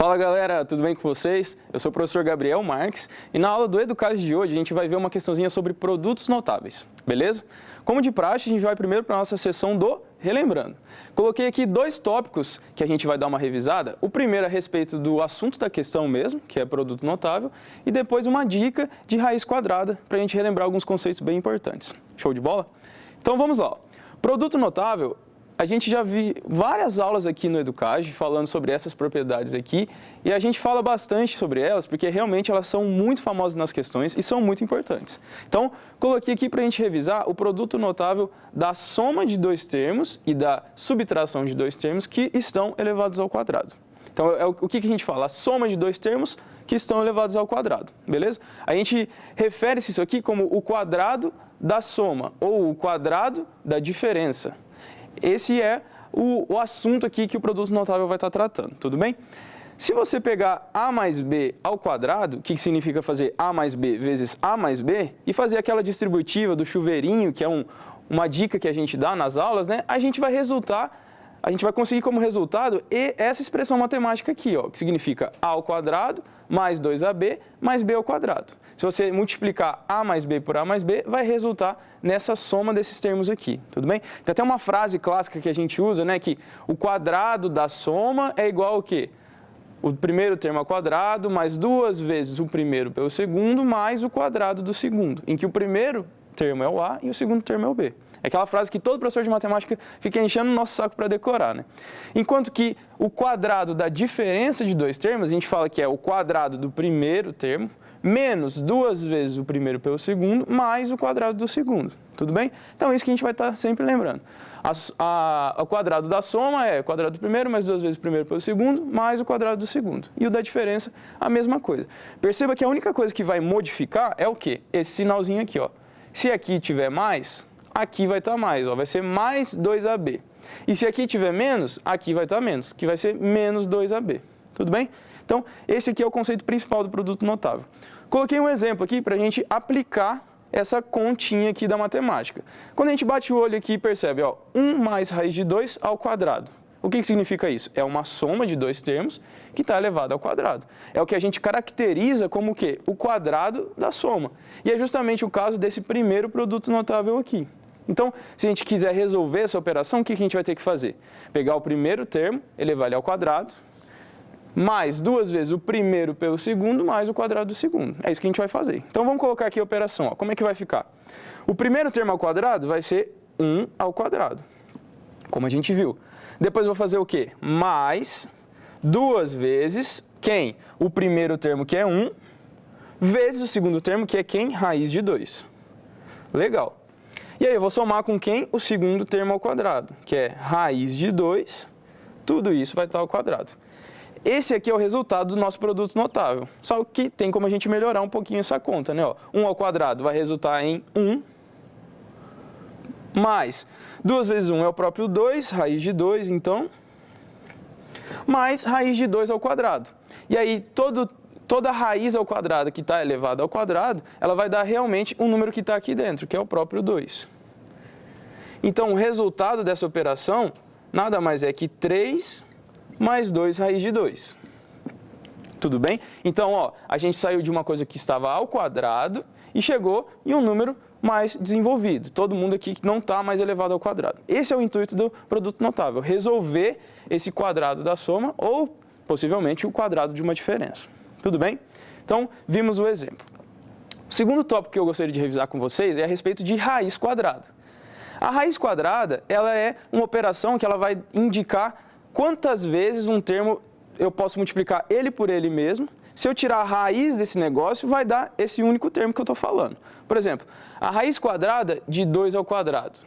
Fala galera, tudo bem com vocês? Eu sou o professor Gabriel Marques e na aula do Educage de hoje a gente vai ver uma questãozinha sobre produtos notáveis, beleza? Como de praxe, a gente vai primeiro para a nossa sessão do Relembrando. Coloquei aqui dois tópicos que a gente vai dar uma revisada. O primeiro a respeito do assunto da questão mesmo, que é produto notável, e depois uma dica de raiz quadrada para a gente relembrar alguns conceitos bem importantes. Show de bola? Então vamos lá. Produto notável. A gente já viu várias aulas aqui no Educage falando sobre essas propriedades aqui e a gente fala bastante sobre elas porque realmente elas são muito famosas nas questões e são muito importantes. Então, coloquei aqui para a gente revisar o produto notável da soma de dois termos e da subtração de dois termos que estão elevados ao quadrado. Então, o que a gente fala? A soma de dois termos que estão elevados ao quadrado, beleza? A gente refere-se isso aqui como o quadrado da soma ou o quadrado da diferença. Esse é o assunto aqui que o produto notável vai estar tratando, tudo bem? Se você pegar a mais b ao quadrado, que significa fazer a mais b vezes a mais b, e fazer aquela distributiva do chuveirinho, que é uma dica que a gente dá nas aulas, né? A gente vai conseguir como resultado essa expressão matemática aqui, ó, que significa a ao quadrado mais 2ab mais b ao quadrado. Se você multiplicar a mais b por a mais b, vai resultar nessa soma desses termos aqui, tudo bem? Tem até uma frase clássica que a gente usa, né, que o quadrado da soma é igual ao quê? O primeiro termo ao quadrado mais duas vezes o primeiro pelo segundo mais o quadrado do segundo, em que o primeiro termo é o a e o segundo termo é o b. É aquela frase que todo professor de matemática fica enchendo o nosso saco para decorar, né? Enquanto que o quadrado da diferença de dois termos, a gente fala que é o quadrado do primeiro termo, menos duas vezes o primeiro pelo segundo, mais o quadrado do segundo, tudo bem? Então, é isso que a gente vai estar sempre lembrando. O quadrado da soma é o quadrado do primeiro, mais duas vezes o primeiro pelo segundo, mais o quadrado do segundo. E o da diferença, a mesma coisa. Perceba que a única coisa que vai modificar é o quê? Esse sinalzinho aqui, ó. Se aqui tiver mais, aqui vai estar mais, ó, vai ser mais 2ab. E se aqui tiver menos, aqui vai estar menos, que vai ser menos 2ab. Tudo bem? Então, esse aqui é o conceito principal do produto notável. Coloquei um exemplo aqui para a gente aplicar essa continha aqui da matemática. Quando a gente bate o olho aqui e percebe, ó, 1 mais raiz de 2 ao quadrado. O que significa isso? É uma soma de dois termos que está elevada ao quadrado. É o que a gente caracteriza como o quê? O quadrado da soma. E é justamente o caso desse primeiro produto notável aqui. Então, se a gente quiser resolver essa operação, o que a gente vai ter que fazer? Pegar o primeiro termo, elevar ele ao quadrado, mais duas vezes o primeiro pelo segundo, mais o quadrado do segundo. É isso que a gente vai fazer. Então, vamos colocar aqui a operação. Ó. Como é que vai ficar? O primeiro termo ao quadrado vai ser 1 ao quadrado, como a gente viu. Depois eu vou fazer o quê? Mais duas vezes quem? O primeiro termo, que é 1, vezes o segundo termo, que é quem? Raiz de 2. Legal. E aí eu vou somar com quem? O segundo termo ao quadrado, que é raiz de 2, tudo isso vai estar ao quadrado. Esse aqui é o resultado do nosso produto notável, só que tem como a gente melhorar um pouquinho essa conta, né? Ó, 1 ao quadrado vai resultar em 1, mais 2 vezes 1 é o próprio 2, raiz de 2, então, mais raiz de 2 ao quadrado. E aí, toda raiz ao quadrado que está elevada ao quadrado, ela vai dar realmente um número que está aqui dentro, que é o próprio 2. Então, o resultado dessa operação nada mais é que 3 mais 2 raiz de 2. Tudo bem? Então, ó, a gente saiu de uma coisa que estava ao quadrado e chegou em um número mais desenvolvido. Todo mundo aqui que não está mais elevado ao quadrado. Esse é o intuito do produto notável, resolver esse quadrado da soma ou, possivelmente, o quadrado de uma diferença. Tudo bem? Então, vimos o exemplo. O segundo tópico que eu gostaria de revisar com vocês é a respeito de raiz quadrada. A raiz quadrada, ela é uma operação que ela vai indicar quantas vezes um termo eu posso multiplicar ele por ele mesmo. Se eu tirar a raiz desse negócio, vai dar esse único termo que eu estou falando. Por exemplo, a raiz quadrada de 2 ao quadrado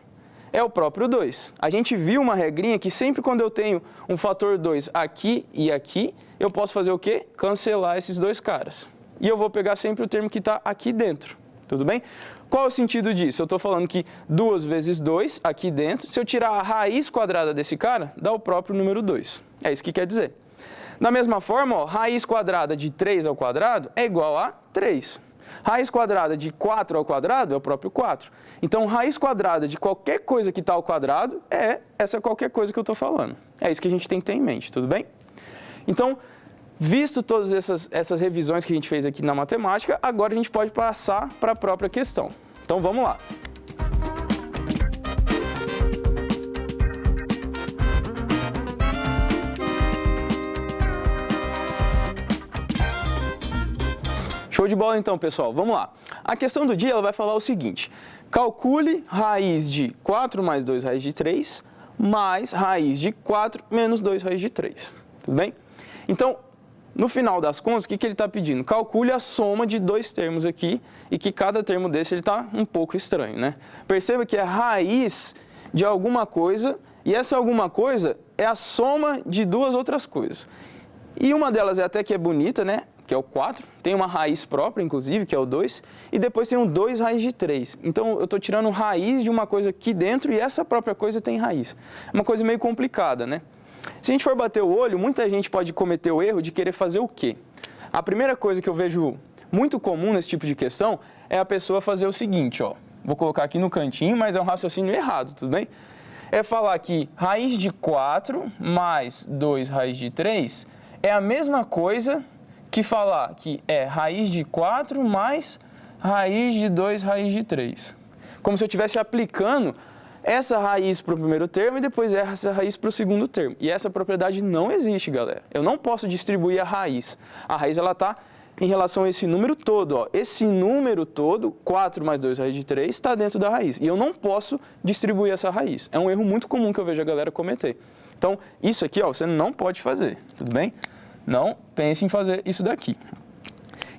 é o próprio 2. A gente viu uma regrinha que sempre quando eu tenho um fator 2 aqui e aqui, eu posso fazer o quê? Cancelar esses dois caras. E eu vou pegar sempre o termo que está aqui dentro. Tudo bem? Qual é o sentido disso? Eu estou falando que 2 vezes 2 aqui dentro, se eu tirar a raiz quadrada desse cara, dá o próprio número 2. É isso que quer dizer. Da mesma forma, ó, raiz quadrada de 3 ao quadrado é igual a 3. Raiz quadrada de 4 ao quadrado é o próprio 4. Então, raiz quadrada de qualquer coisa que está ao quadrado é essa qualquer coisa que eu estou falando. É isso que a gente tem que ter em mente, tudo bem? Então, Visto todas essas revisões que a gente fez aqui na matemática, agora a gente pode passar para a própria questão. Então vamos lá. Show de bola então, pessoal. Vamos lá. A questão do dia ela vai falar o seguinte: calcule raiz de 4 mais 2 raiz de 3 mais raiz de 4 menos 2 raiz de 3. Tudo bem? Então, no final das contas, o que ele está pedindo? Calcule a soma de dois termos aqui e que cada termo desse está um pouco estranho, né? Perceba que é raiz de alguma coisa e essa alguma coisa é a soma de duas outras coisas. E uma delas é até que é bonita, né? Que é o 4, tem uma raiz própria, inclusive, que é o 2, e depois tem um 2 raiz de 3. Então, eu estou tirando raiz de uma coisa aqui dentro e essa própria coisa tem raiz. É uma coisa meio complicada, né? Se a gente for bater o olho, muita gente pode cometer o erro de querer fazer o quê? A primeira coisa que eu vejo muito comum nesse tipo de questão é a pessoa fazer o seguinte, ó. Vou colocar aqui no cantinho, mas é um raciocínio errado, tudo bem? É falar que raiz de 4 mais 2 raiz de 3 é a mesma coisa que falar que é raiz de 4 mais raiz de 2 raiz de 3. Como se eu estivesse aplicando essa raiz para o primeiro termo e depois essa raiz para o segundo termo. E essa propriedade não existe, galera. Eu não posso distribuir a raiz. A raiz ela está em relação a esse número todo. Ó. Esse número todo, 4 mais 2 raiz de 3, está dentro da raiz. E eu não posso distribuir essa raiz. É um erro muito comum que eu vejo a galera cometer. Então, isso aqui ó, você não pode fazer, tudo bem? Não pense em fazer isso daqui.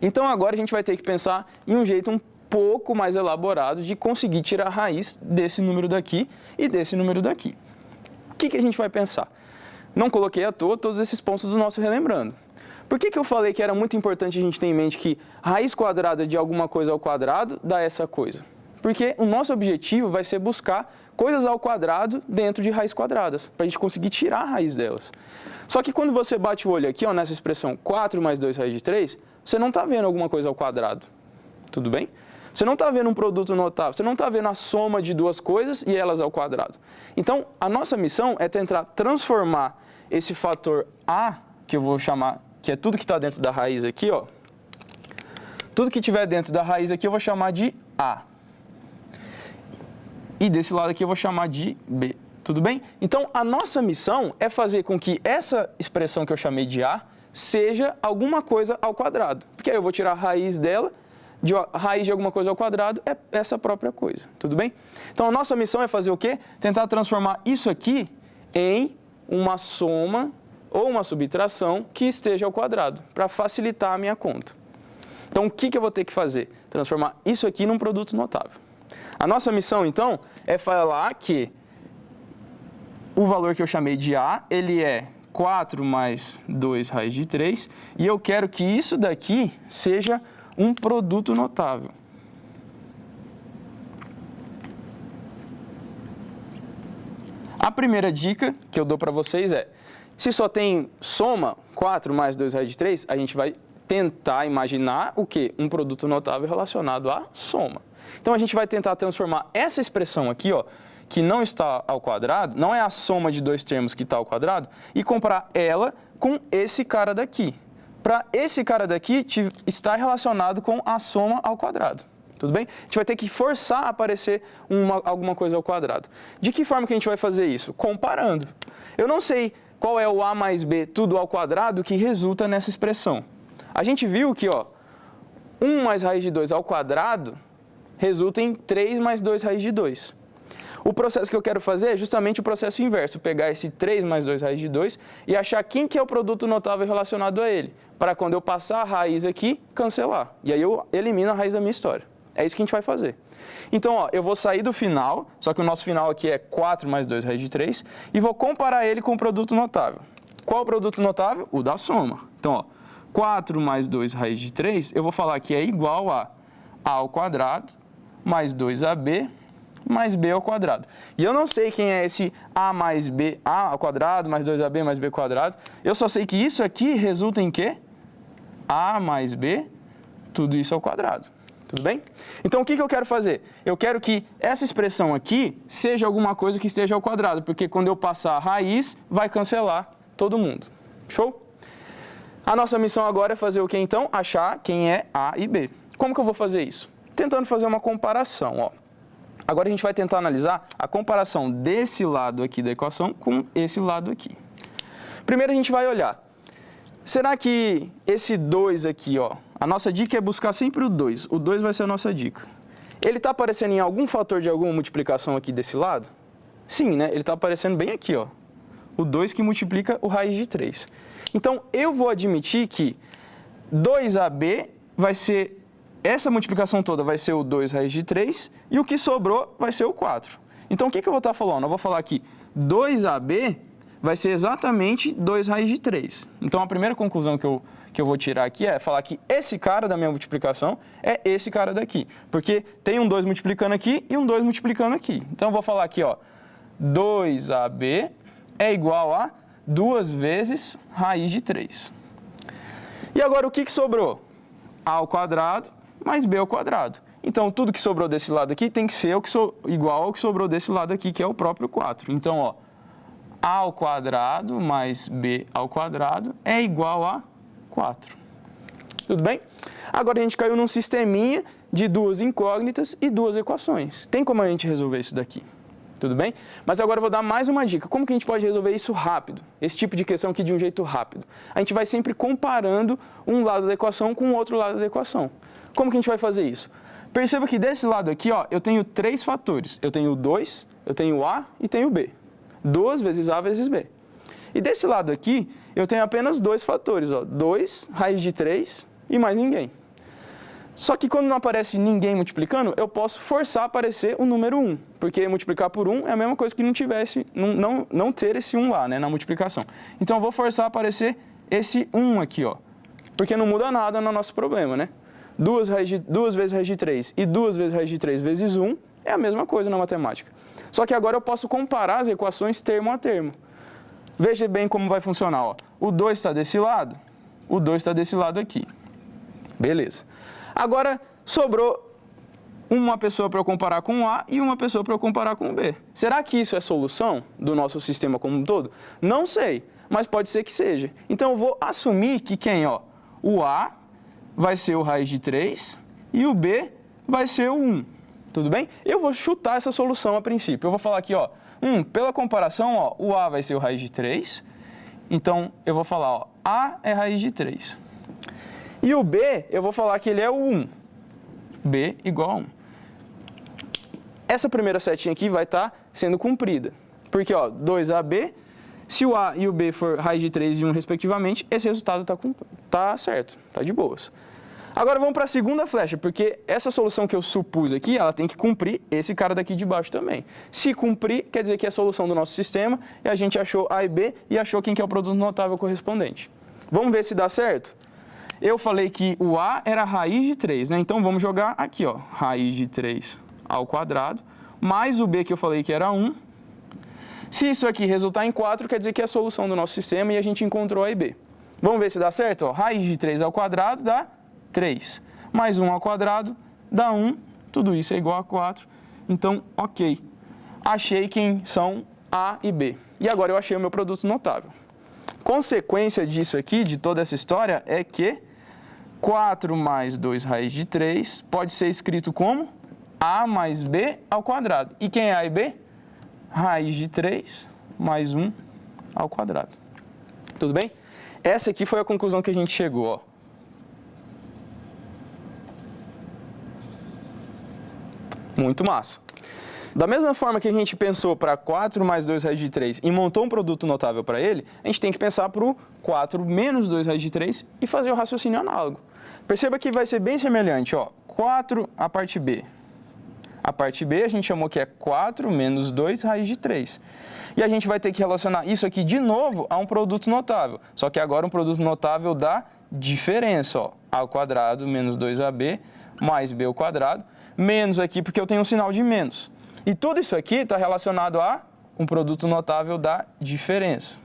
Então, agora a gente vai ter que pensar em um jeito um pouco mais elaborado de conseguir tirar a raiz desse número daqui e desse número daqui. O que a gente vai pensar? Não coloquei à toa todos esses pontos do nosso relembrando. Por que eu falei que era muito importante a gente ter em mente que raiz quadrada de alguma coisa ao quadrado dá essa coisa? Porque o nosso objetivo vai ser buscar coisas ao quadrado dentro de raízes quadradas, para a gente conseguir tirar a raiz delas. Só que quando você bate o olho aqui, ó, nessa expressão 4 mais 2 raiz de 3, você não está vendo alguma coisa ao quadrado. Tudo bem? Você não está vendo um produto notável, você não está vendo a soma de duas coisas e elas ao quadrado. Então, a nossa missão é tentar transformar esse fator A, que eu vou chamar, que é tudo que está dentro da raiz aqui, ó. Tudo que estiver dentro da raiz aqui eu vou chamar de A. E desse lado aqui eu vou chamar de B. Tudo bem? Então, a nossa missão é fazer com que essa expressão que eu chamei de A seja alguma coisa ao quadrado. Porque aí eu vou tirar a raiz dela, a raiz de alguma coisa ao quadrado é essa própria coisa. Tudo bem? Então, a nossa missão é fazer o quê? Tentar transformar isso aqui em uma soma ou uma subtração que esteja ao quadrado, para facilitar a minha conta. Então, o que eu vou ter que fazer? Transformar isso aqui num produto notável. A nossa missão, então, é falar que o valor que eu chamei de A, ele é 4 mais 2 raiz de 3, e eu quero que isso daqui seja um produto notável. A primeira dica que eu dou para vocês é, se só tem soma, 4 mais 2 raiz de 3, a gente vai tentar imaginar o quê? Um produto notável relacionado à soma. Então, a gente vai tentar transformar essa expressão aqui, ó, que não está ao quadrado, não é a soma de dois termos que está ao quadrado, e comparar ela com esse cara daqui. Para esse cara daqui estar relacionado com a soma ao quadrado. Tudo bem? A gente vai ter que forçar a aparecer alguma coisa ao quadrado. De que forma que a gente vai fazer isso? Comparando. Eu não sei qual é o A mais B tudo ao quadrado que resulta nessa expressão. A gente viu que, ó, 1 mais raiz de 2 ao quadrado resulta em 3 mais 2 raiz de 2. O processo que eu quero fazer é justamente o processo inverso, pegar esse 3 mais 2 raiz de 2 e achar quem que é o produto notável relacionado a ele, para quando eu passar a raiz aqui, cancelar. E aí eu elimino a raiz da minha história. É isso que a gente vai fazer. Então, ó, eu vou sair do final, só que o nosso final aqui é 4 mais 2 raiz de 3, e vou comparar ele com o produto notável. Qual o produto notável? O da soma. Então, ó, 4 mais 2 raiz de 3, eu vou falar que é igual a ao quadrado mais 2ab mais b ao quadrado. E eu não sei quem é esse a mais b, a ao quadrado mais 2ab mais b quadrado. Eu só sei que isso aqui resulta em quê? A mais b, tudo isso ao quadrado. Tudo bem? Então, o que eu quero fazer? Eu quero que essa expressão aqui seja alguma coisa que esteja ao quadrado, porque quando eu passar a raiz, vai cancelar todo mundo. Show? A nossa missão agora é fazer o que então? Achar quem é A e B. Como que eu vou fazer isso? Tentando fazer uma comparação, ó. Agora a gente vai tentar analisar a comparação desse lado aqui da equação com esse lado aqui. Primeiro a gente vai olhar, será que esse 2 aqui, ó, a nossa dica é buscar sempre o 2 vai ser a nossa dica. Ele está aparecendo em algum fator de alguma multiplicação aqui desse lado? Sim, né? Ele está aparecendo bem aqui, ó, o 2 que multiplica o raiz de 3. Então eu vou admitir que 2AB vai ser, essa multiplicação toda vai ser o 2 raiz de 3 e o que sobrou vai ser o 4. Então o que eu vou estar falando? Eu vou falar que 2AB vai ser exatamente 2 raiz de 3. Então a primeira conclusão que eu vou tirar aqui é falar que esse cara da minha multiplicação é esse cara daqui. Porque tem um 2 multiplicando aqui e um 2 multiplicando aqui. Então eu vou falar aqui, ó, 2AB é igual a 2 vezes raiz de 3. E agora o que sobrou? A ao quadrado mais B ao quadrado. Então, tudo que sobrou desse lado aqui tem que ser igual ao que sobrou desse lado aqui, que é o próprio 4. Então, ó, A ao quadrado mais B ao quadrado é igual a 4. Tudo bem? Agora a gente caiu num sisteminha de duas incógnitas e duas equações. Tem como a gente resolver isso daqui? Tudo bem? Mas agora eu vou dar mais uma dica. Como que a gente pode resolver isso rápido? Esse tipo de questão aqui de um jeito rápido. A gente vai sempre comparando um lado da equação com o outro lado da equação. Como que a gente vai fazer isso? Perceba que desse lado aqui, ó, eu tenho 3 fatores. Eu tenho o 2, eu tenho o A e tenho o B. 2 vezes A vezes B. E desse lado aqui, eu tenho apenas 2 fatores. Ó, 2 raiz de 3 e mais ninguém. Só que quando não aparece ninguém multiplicando, eu posso forçar a aparecer o número 1. Porque multiplicar por 1 é a mesma coisa que não ter esse 1 lá, né, na multiplicação. Então eu vou forçar a aparecer esse 1 aqui, ó. Porque não muda nada no nosso problema, né? 2 vezes raiz de 3 e 2 vezes raiz de 3 vezes 1 é a mesma coisa na matemática. Só que agora eu posso comparar as equações termo a termo. Veja bem como vai funcionar, ó. O 2 está desse lado, o 2 está desse lado aqui. Beleza. Agora sobrou uma pessoa para eu comparar com o A e uma pessoa para eu comparar com o B. Será que isso é solução do nosso sistema como um todo? Não sei, mas pode ser que seja. Então eu vou assumir que quem, ó, o A vai ser o raiz de 3 e o B vai ser o 1. Tudo bem? Eu vou chutar essa solução a princípio. Eu vou falar aqui, ó, pela comparação, ó, o A vai ser o raiz de 3. Então eu vou falar, ó, A é raiz de 3. E o B, eu vou falar que ele é o 1. B igual a 1. Essa primeira setinha aqui vai estar sendo cumprida. Porque, ó, 2AB, se o A e o B for raiz de 3 e 1 respectivamente, esse resultado tá certo, tá de boas. Agora vamos para a segunda flecha, porque essa solução que eu supus aqui, ela tem que cumprir esse cara daqui de baixo também. Se cumprir, quer dizer que é a solução do nosso sistema, e a gente achou A e B e achou quem que é o produto notável correspondente. Vamos ver se dá certo? Eu falei que o A era raiz de 3, né? Então vamos jogar aqui, ó, raiz de 3 ao quadrado, mais o B que eu falei que era 1. Se isso aqui resultar em 4, quer dizer que é a solução do nosso sistema e a gente encontrou A e B. Vamos ver se dá certo? Ó, raiz de 3 ao quadrado dá 3. Mais 1 ao quadrado dá 1. Tudo isso é igual a 4. Então, ok. Achei quem são A e B. E agora eu achei o meu produto notável. Consequência disso aqui, de toda essa história, é que 4 mais 2 raiz de 3 pode ser escrito como A mais B ao quadrado. E quem é A e B? Raiz de 3 mais 1 ao quadrado. Tudo bem? Essa aqui foi a conclusão que a gente chegou, ó. Muito massa. Da mesma forma que a gente pensou para 4 mais 2 raiz de 3 e montou um produto notável para ele, a gente tem que pensar para o 4 menos 2 raiz de 3 e fazer o raciocínio análogo. Perceba que vai ser bem semelhante, ó. 4, a parte B. A parte B a gente chamou que é 4 menos 2 raiz de 3. E a gente vai ter que relacionar isso aqui de novo a um produto notável. Só que agora um produto notável da diferença, ó. A ao quadrado menos 2AB mais B ao quadrado. Menos aqui porque eu tenho um sinal de menos. E tudo isso aqui está relacionado a um produto notável da diferença.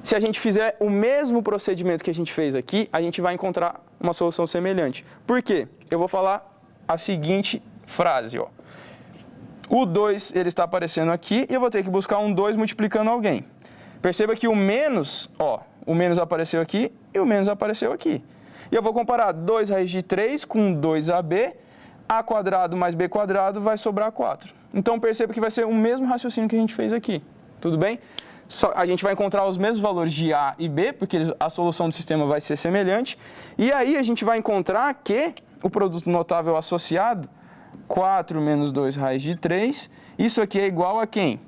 Se a gente fizer o mesmo procedimento que a gente fez aqui, a gente vai encontrar uma solução semelhante. Por quê? Eu vou falar a seguinte frase, ó. O 2 ele está aparecendo aqui e eu vou ter que buscar um 2 multiplicando alguém. Perceba que o menos, ó, o menos apareceu aqui e o menos apareceu aqui. E eu vou comparar 2 raiz de 3 com 2ab, a quadrado mais b quadrado vai sobrar 4. Então perceba que vai ser o mesmo raciocínio que a gente fez aqui, tudo bem? A gente vai encontrar os mesmos valores de a e b, porque a solução do sistema vai ser semelhante. E aí a gente vai encontrar que o produto notável associado, 4 menos 2 raiz de 3, isso aqui é igual a quem?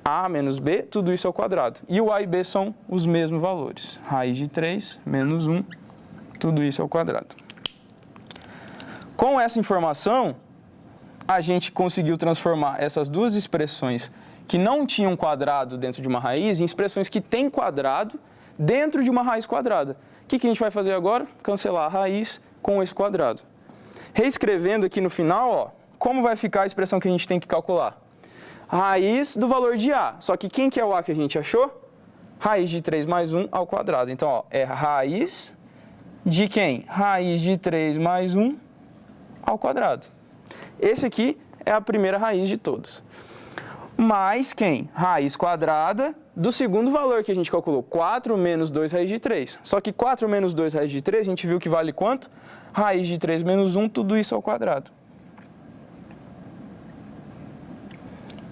A menos b, tudo isso ao quadrado. E o a e b são os mesmos valores. Raiz de 3 menos 1, tudo isso ao quadrado. Com essa informação, a gente conseguiu transformar essas duas expressões que não tinham quadrado dentro de uma raiz em expressões que têm quadrado dentro de uma raiz quadrada. O que a gente vai fazer agora? Cancelar a raiz com esse quadrado. Reescrevendo aqui no final, ó, como vai ficar a expressão que a gente tem que calcular? Raiz do valor de a. Só que quem que é o a que a gente achou? Raiz de 3 mais 1 ao quadrado. Então, ó, é raiz de quem? Raiz de 3 mais 1 ao quadrado. Esse aqui é a primeira raiz de todos. Mais quem? Raiz quadrada do segundo valor que a gente calculou, 4 menos 2 raiz de 3. Só que 4 menos 2 raiz de 3, a gente viu que vale quanto? Raiz de 3 menos 1, tudo isso ao quadrado.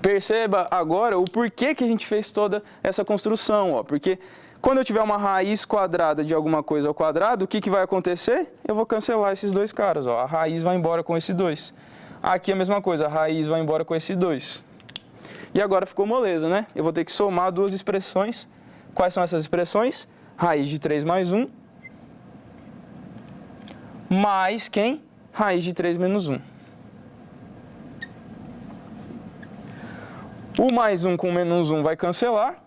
Perceba agora o porquê que a gente fez toda essa construção, ó. Porque quando eu tiver uma raiz quadrada de alguma coisa ao quadrado, o que vai acontecer? Eu vou cancelar esses dois caras, ó. A raiz vai embora com esse 2. Aqui a mesma coisa, a raiz vai embora com esse 2. E agora ficou moleza, né? Eu vou ter que somar duas expressões. Quais são essas expressões? Raiz de 3 mais 1. Mais quem? Raiz de 3 menos 1. O mais 1 com menos 1 vai cancelar.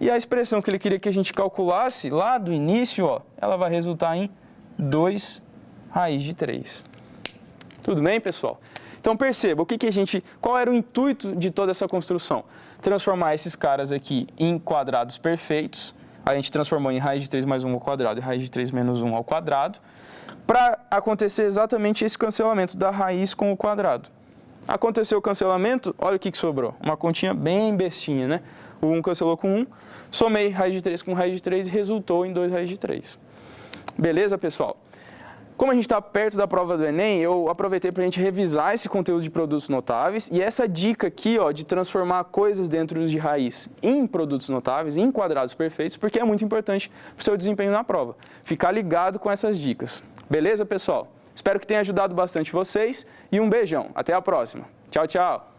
E a expressão que ele queria que a gente calculasse lá do início, ó, ela vai resultar em 2 raiz de 3. Tudo bem, pessoal? Então perceba, qual era o intuito de toda essa construção? Transformar esses caras aqui em quadrados perfeitos. A gente transformou em raiz de 3 mais 1 ao quadrado e raiz de 3 menos 1 ao quadrado, para acontecer exatamente esse cancelamento da raiz com o quadrado. Aconteceu o cancelamento, olha o que sobrou. Uma continha bem bestinha, né? O 1 cancelou com 1, somei raiz de 3 com raiz de 3 e resultou em 2 raiz de 3. Beleza, pessoal? Como a gente está perto da prova do Enem, eu aproveitei para a gente revisar esse conteúdo de produtos notáveis e essa dica aqui, ó, de transformar coisas dentro de raiz em produtos notáveis, em quadrados perfeitos, porque é muito importante para o seu desempenho na prova. Ficar ligado com essas dicas. Beleza, pessoal? Espero que tenha ajudado bastante vocês e um beijão. Até a próxima. Tchau, tchau!